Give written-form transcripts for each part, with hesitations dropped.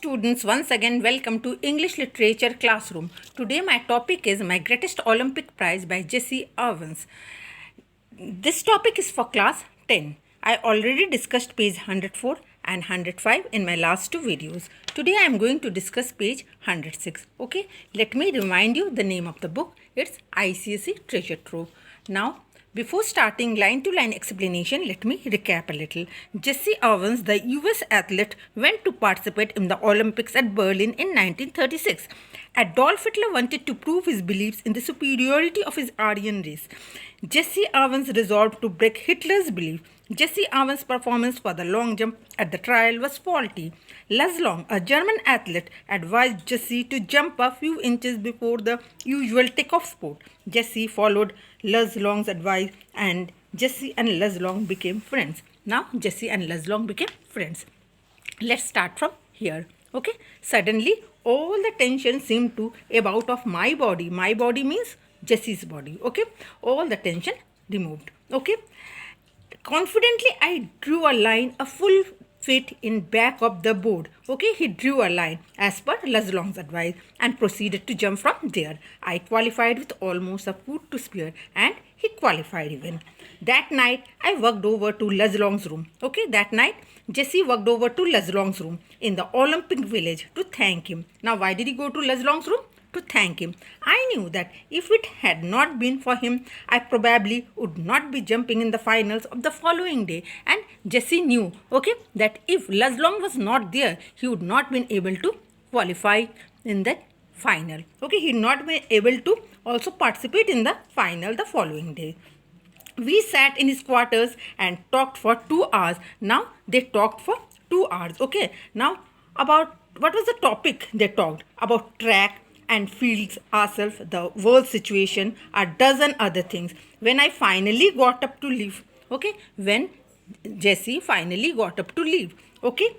students, once again welcome to English Literature Classroom. Today my topic is My Greatest Olympic Prize by Jesse Owens. This topic is for class 10. I already discussed page 104 and 105 in my last two videos. Today I am going to discuss page 106. Okay, let me remind you the name of the book. It's ICSE Treasure Trove. Now, before starting line-to-line explanation, let me recap a little. Jesse Owens, the US athlete, went to participate in the Olympics at Berlin in 1936. Adolf Hitler wanted to prove his beliefs in the superiority of his Aryan race. Jesse Owens resolved to break Hitler's belief. Jesse Owens' performance for the long jump at the trial was faulty. Luz Long, a German athlete, advised Jesse to jump a few inches before the usual takeoff spot. Jesse followed Luz Long's advice and Jesse and Luz Long became friends. Now, Jesse and Luz Long became friends. Let's start from here. Okay. Suddenly, all the tension seemed to ebb out of my body. My body means Jesse's body. Okay. All the tension removed. Okay. Confidently, I drew a line, a full fit in back of the board. Okay, he drew a line as per Luz Long's advice and proceeded to jump from there. I qualified with almost a foot to spare and he qualified even. That night, I walked over to Luz Long's room. Okay, that night, Jesse walked over to Luz Long's room in the Olympic Village to thank him. Now, why did he go to Luz Long's room? To thank him. I knew that if it had not been for him, I probably would not be jumping in the finals of the following day. And Jesse knew, okay, that if Luz Long was not there, he would not been able to qualify in the final. Okay, he would not be able to also participate in the final the following day. We sat in his quarters and talked for 2 hours. Now they talked for 2 hours. Okay, now about what was the topic they talked? About track and fields, ourselves, the world situation, a dozen other things. When I finally got up to leave, okay, when Jesse finally got up to leave, okay,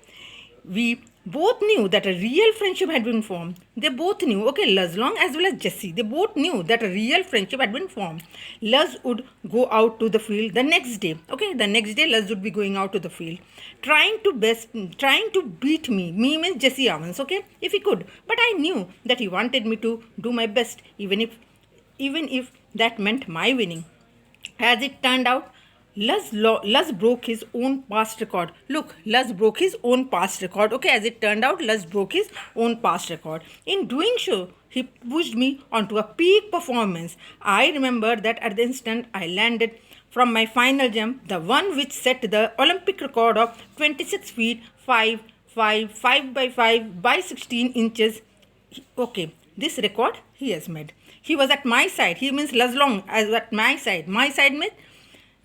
we both knew that a real friendship had been formed. They both knew, okay, Luz Long as well as Jesse, they both knew that a real friendship had been formed. Luz would go out to the field the next day. Okay, the next day Luz would be going out to the field, trying to beat me. Me means Jesse Owens, okay, if he could. But I knew that he wanted me to do my best, even if that meant my winning. As it turned out, Luz broke his own past record. Look, Luz broke his own past record. Okay, as it turned out, Luz broke his own past record. In doing so, he pushed me onto a peak performance. I remember that at the instant I landed from my final jump, the one which set the Olympic record of 26 feet 5 by 5 by 16 inches. Okay, this record he has made. He was at my side. He means Luz Long as at my side. My side means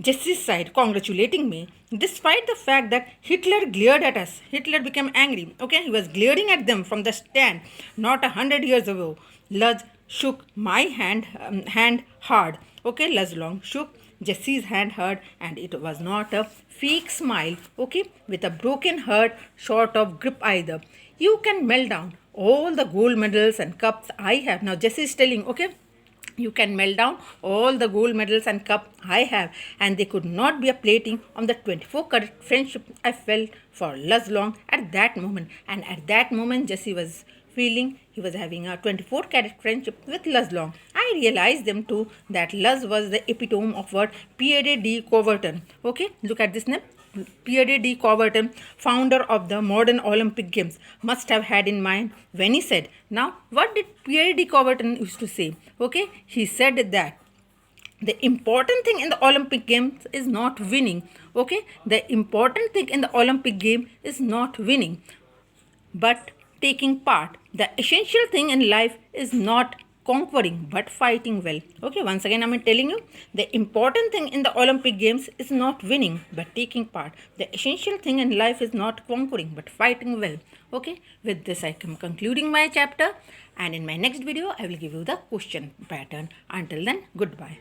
Jesse's side, congratulating me, despite the fact that Hitler glared at us. Hitler became angry. Okay, he was glaring at them from the stand, not 100 years ago. Luz shook my hand hard. Okay, Luz Long shook Jesse's hand hard, and it was not a fake smile. Okay, with a broken heart, short of grip either. You can melt down all the gold medals and cups I have. Now Jesse is telling, okay, you can melt down all the gold medals and cup I have, and they could not be a plating on the 24-carat friendship I felt for Luz Long at that moment. And at that moment, Jesse was feeling he was having a 24-carat friendship with Luz Long. I realized them too that Luz was the epitome of what Pierre de Coubertin. Okay, look at this name. Pierre de Coubertin, founder of the modern Olympic Games, must have had in mind when he said, now what did Pierre de Coubertin used to say? Okay, he said that the important thing in the Olympic Games is not winning. Okay, the important thing in the Olympic game is not winning, but taking part. The essential thing in life is not conquering but fighting well. Okay, once again I'm telling you, the important thing in the Olympic Games is not winning but taking part. The essential thing in life is not conquering but fighting well. Okay, with this I am concluding my chapter, and in my next video I will give you the question pattern. Until then, goodbye.